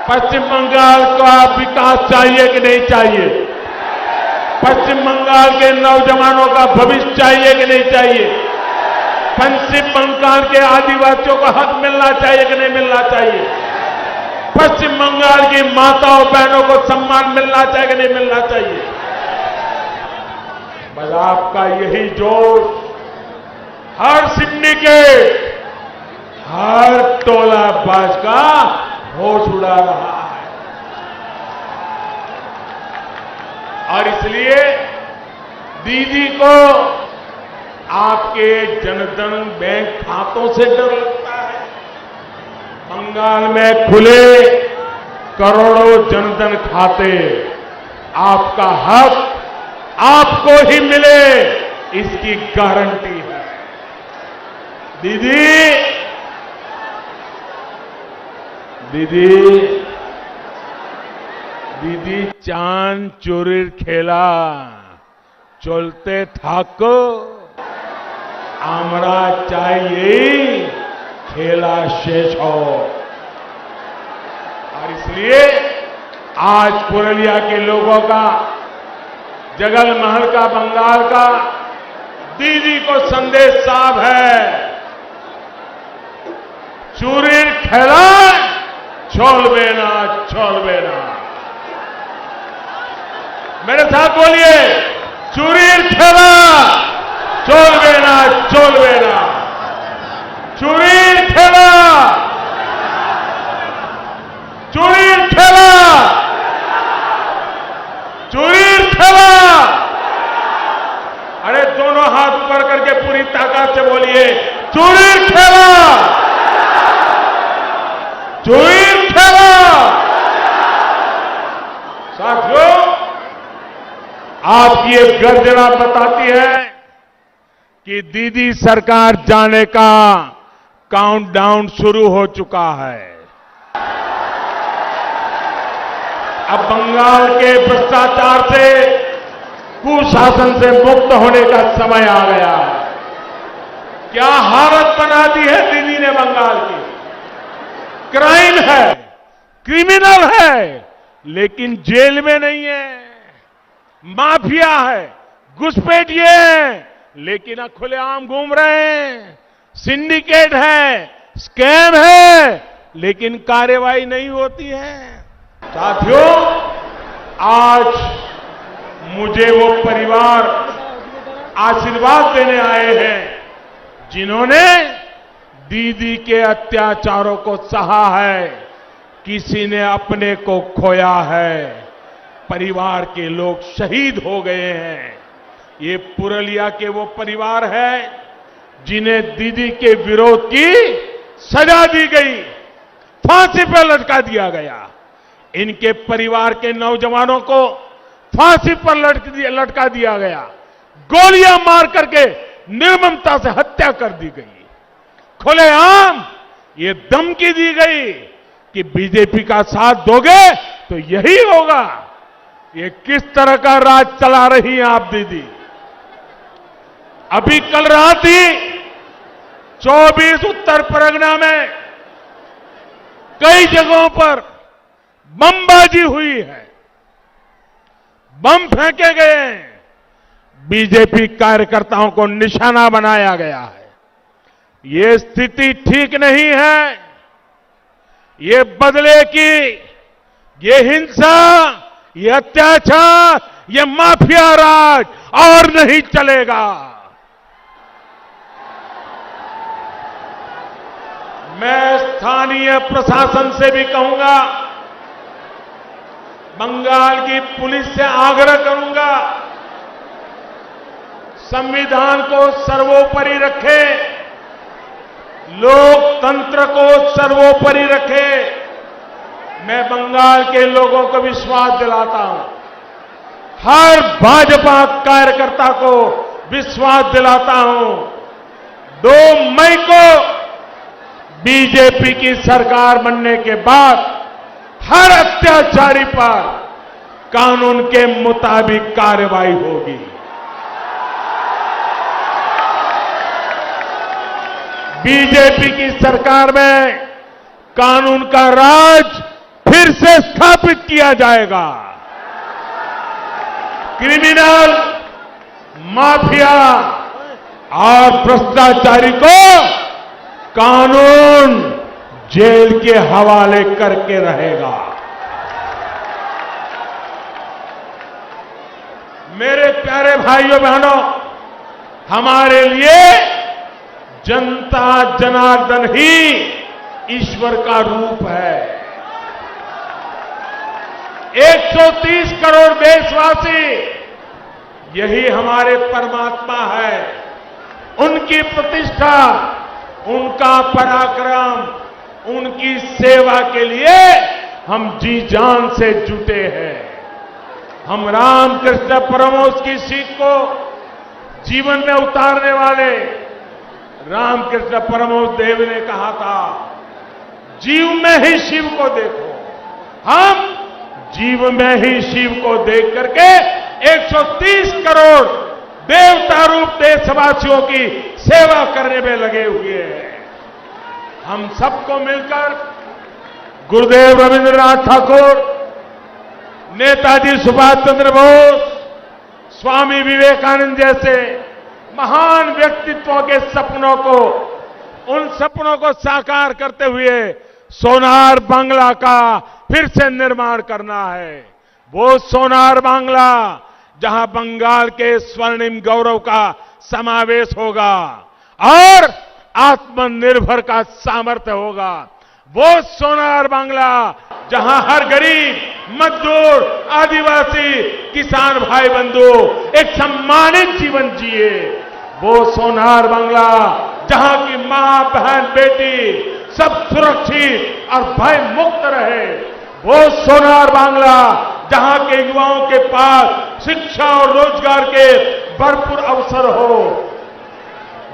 पश्चिम बंगाल का विकास चाहिए कि नहीं चाहिए? पश्चिम बंगाल के नौजवानों का भविष्य चाहिए कि नहीं चाहिए? पश्चिम बंगाल के आदिवासियों को हक मिलना चाहिए कि नहीं मिलना चाहिए? पश्चिम बंगाल की माताओं बहनों को सम्मान मिलना चाहिए कि नहीं मिलना चाहिए? बस आपका यही जोश हर सिंडिकेट, हर टोला बाज का होश उड़ा रहा है। और इसलिए दीदी को आपके जनधन बैंक खातों से डर लगता है। बंगाल में खुले करोड़ों जनधन खाते, आपका हक आपको ही मिले, इसकी गारंटी है। दीदी चांद चोरीर खेला चलते थाको, आमरा चाहिए खेला शेष हो। और इसलिए आज पुरुलिया के लोगों का, जगल महल का, बंगाल का दीदी को संदेश साफ है, चूरीर खेला छोड़बे ना, छोड़बे ना। मेरे साथ बोलिए, चूरीर खेला छोड़बे ना, छोड़बे ना। चूरीर खेला, चूरीर खेला, चूरीर खेला। अरे दोनों हाथ ऊपर करके पूरी ताकत से बोलिए, चूरीर खेला, चूरीर खेला। साथियों, आपकी ये गर्जना बताती है कि दीदी सरकार जाने का काउंटडाउन शुरू हो चुका है। अब बंगाल के भ्रष्टाचार से, कुशासन से मुक्त होने का समय आ गया है। क्या हालत बना दी है दीदी ने बंगाल की। क्राइम है, क्रिमिनल है, लेकिन जेल में नहीं है। माफिया है, घुसपैठिए हैं, लेकिन खुलेआम घूम रहे हैं। सिंडिकेट है, स्कैम है, लेकिन कार्रवाई नहीं होती है। साथियों, आज मुझे वो परिवार आशीर्वाद देने आए हैं जिन्होंने दीदी के अत्याचारों को सहा है। किसी ने अपने को खोया है, परिवार के लोग शहीद हो गए हैं। ये पुरुलिया के वो परिवार है जिन्हें दीदी के विरोध की सजा दी गई, फांसी पर लटका दिया गया। इनके परिवार के नौजवानों को फांसी पर लटका दिया गया, गोलियां मार करके निर्ममता से हत्या कर दी गई। खुलेआम ये धमकी दी गई कि बीजेपी का साथ दोगे तो यही होगा। ये किस तरह का राज चला रही हैं आप दीदी। अभी कल रात ही 24 उत्तर परगना में कई जगहों पर बमबाजी हुई है, बम फेंके गए हैं, बीजेपी कार्यकर्ताओं को निशाना बनाया गया है। ये स्थिति ठीक नहीं है। ये बदले की, ये हिंसा, ये अत्याचार, ये माफिया राज और नहीं चलेगा। मैं स्थानीय प्रशासन से भी कहूंगा, बंगाल की पुलिस से आग्रह करूंगा, संविधान को सर्वोपरि रखे, लोकतंत्र को सर्वोपरि रखे। मैं बंगाल के लोगों को विश्वास दिलाता हूं, हर भाजपा कार्यकर्ता को विश्वास दिलाता हूं, 2 मई को बीजेपी की सरकार बनने के बाद हर अत्याचारी पर कानून के मुताबिक कार्रवाई होगी। बीजेपी की सरकार में कानून का राज फिर से स्थापित किया जाएगा। क्रिमिनल, माफिया और भ्रष्टाचारी को कानून जेल के हवाले करके रहेगा। मेरे प्यारे भाइयों बहनों, हमारे लिए जनता जनार्दन ही ईश्वर का रूप है। 130 करोड़ देशवासी यही हमारे परमात्मा है। उनकी प्रतिष्ठा, उनका पराक्रम, उनकी सेवा के लिए हम जी जान से जुटे हैं। हम रामकृष्ण परमहंस की सीख को जीवन में उतारने वाले रामकृष्ण परमहंस देव ने कहा था, जीव में ही शिव को देखो। हम जीव में ही शिव को देख करके 130 करोड़ देवता रूप देशवासियों की सेवा करने में लगे हुए हैं। हम सबको मिलकर गुरुदेव रविंद्रनाथ ठाकुर, नेताजी सुभाष चंद्र बोस, स्वामी विवेकानंद जैसे महान व्यक्तित्वों के सपनों को, उन सपनों को साकार करते हुए सोनार बांग्ला का फिर से निर्माण करना है। वो सोनार बांग्ला जहां बंगाल के स्वर्णिम गौरव का समावेश होगा और आत्मनिर्भर का सामर्थ्य होगा। वो सोनार बांग्ला जहां हर गरीब, मजदूर, आदिवासी, किसान भाई बंधु एक सम्मानित जीवन जिए। वो सोनार बांग्ला जहां की मां, बहन, बेटी सब सुरक्षित और भय मुक्त रहे। वो सोनार बांग्ला जहां के युवाओं के पास शिक्षा और रोजगार के भरपूर अवसर हो।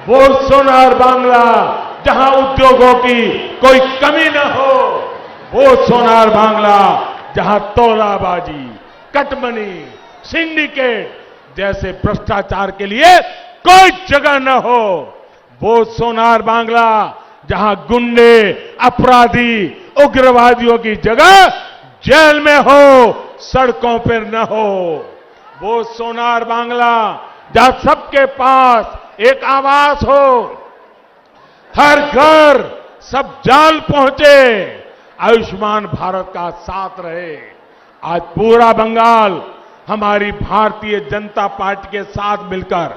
वो सोनार बांग्ला जहां उद्योगों की कोई कमी न हो। वो सोनार बांग्ला जहां तोलाबाजी, कटमनी, सिंडिकेट जैसे भ्रष्टाचार के लिए कोई जगह न हो। वो सोनार बांग्ला जहां गुंडे, अपराधी, उग्रवादियों की जगह जेल में हो, सड़कों पर न हो। वो सोनार बांग्ला जहां सबके पास एक आवास हो, हर घर सब जान पहुंचे, आयुष्मान भारत का साथ रहे। आज पूरा बंगाल हमारी भारतीय जनता पार्टी के साथ मिलकर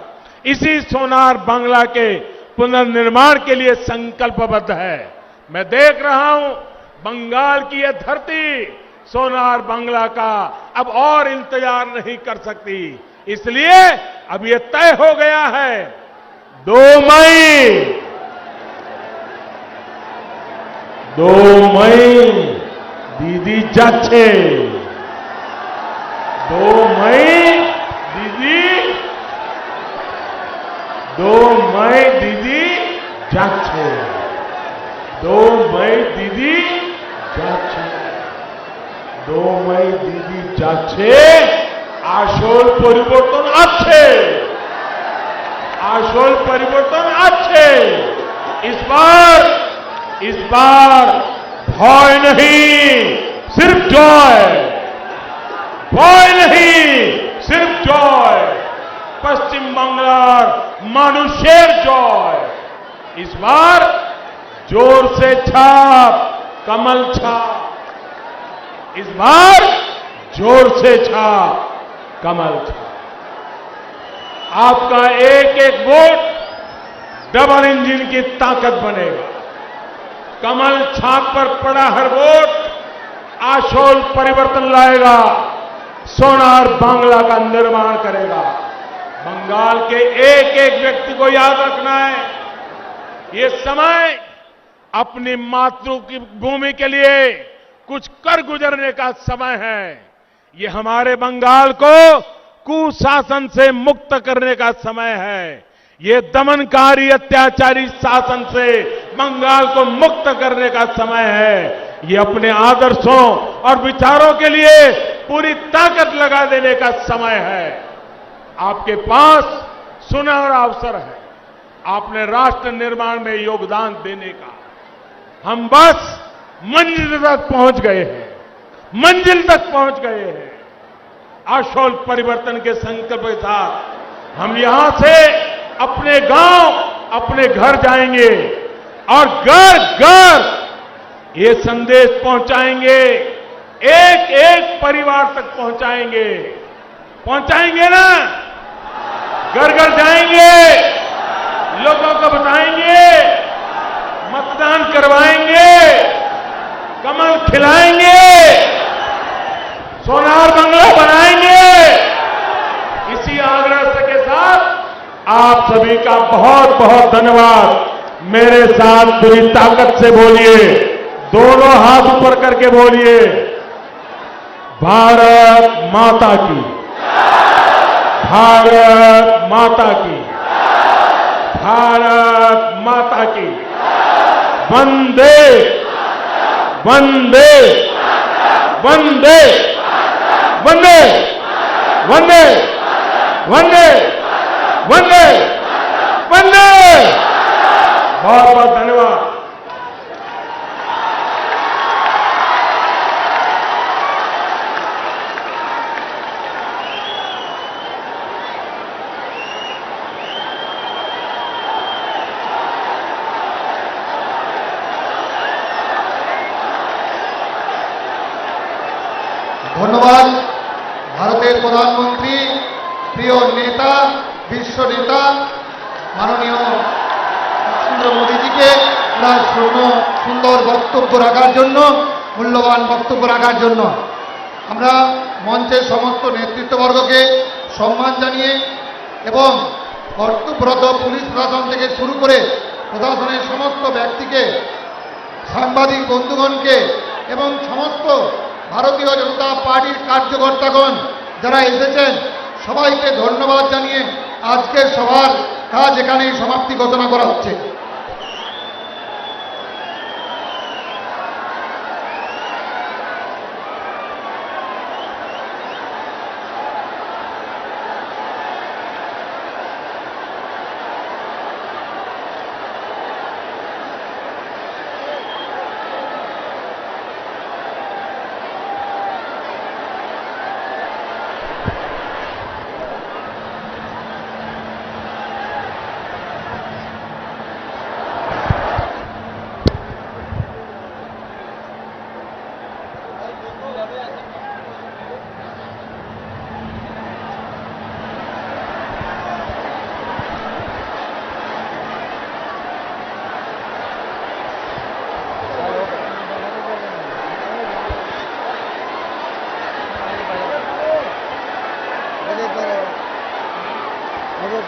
इसी सोनार बांग्ला के पुनर्निर्माण के लिए संकल्पबद्ध है। मैं देख रहा हूं बंगाल की यह धरती सोनार बांग्ला का अब और इंतजार नहीं कर सकती। इसलिए अब यह तय हो गया है 2 मई दीदी जाच्छे। 2 मई दीदी, 2 मई दीदी जाच्छे। 2 मई दीदी जाच्छे। 2 मई दीदी যাচ্ছে আসল পরিবর্তন আছে। আসল পরিবর্তন আছে। इस बार भय नहीं, सिर्फ जॉय। भय नहीं, सिर्फ जॉय। पश्चिम बांग्लार মানুষের जॉय। इस बार जोर से छाप, कमल छाप। इस बार जोर से छाप, कमल छाप। आपका एक एक वोट डबल इंजन की ताकत बनेगा। कमल छाप पर पड़ा हर वोट आशोल परिवर्तन लाएगा, सोनार बांग्ला का निर्माण करेगा। बंगाल के एक एक व्यक्ति को याद रखना है, ये समय अपनी मातृभूमि के लिए कुछ कर गुजरने का समय है। ये हमारे बंगाल को कुशासन से मुक्त करने का समय है। ये दमनकारी अत्याचारी शासन से बंगाल को मुक्त करने का समय है। ये अपने आदर्शों और विचारों के लिए पूरी ताकत लगा देने का समय है। आपके पास सुनहरा अवसर है, आपने राष्ट्र निर्माण में योगदान देने का। हम बस मंजिल तक पहुंच गए हैं, मंजिल तक पहुंच गए हैं। आशोल परिवर्तन के संकल्प के साथ हम यहां से अपने गांव, अपने घर जाएंगे और घर घर ये संदेश पहुंचाएंगे, एक एक परिवार तक पहुंचाएंगे। पहुंचाएंगे ना? घर घर जाएंगे, लोगों को बताएंगे, मतदान करवाएंगे, कमल खिलाएंगे, सोनार बंगला बनाएंगे। इसी आग्रह के साथ आप सभी का बहुत बहुत धन्यवाद। मेरे साथ पूरी ताकत से बोलिए, दोनों हाथ ऊपर करके बोलिए, भारत माता की, भारत माता की, भारत माता की, वंदे वंदे वंदे वंदे वंदे वंदे वंदे वंदे। बहुत बहुत धन्यवाद। ধন্যবাদ। ভারতের প্রধানমন্ত্রী, প্রিয় নেতা, বিশ্ব নেতা মাননীয় নরেন্দ্র মোদীজিকে তার সুন্দর বক্তব্য রাখার জন্য, মূল্যবান বক্তব্য রাখার জন্য আমরা মঞ্চের সমস্ত নেতৃত্ববর্গকে সম্মান জানিয়ে এবং কর্তব্যরত পুলিশ প্রশাসন থেকে শুরু করে প্রশাসনের সমস্ত ব্যক্তিকে, সাংবাদিক বন্ধুগণকে এবং সমস্ত ভারতীয় জনতা পার্টির কার্যকর্তাগণ যারা এসেছেন সবাইকে ধন্যবাদ জানিয়ে আজকের সভার কাজ এখানেই সমাপ্তি ঘোষণা করা হচ্ছে।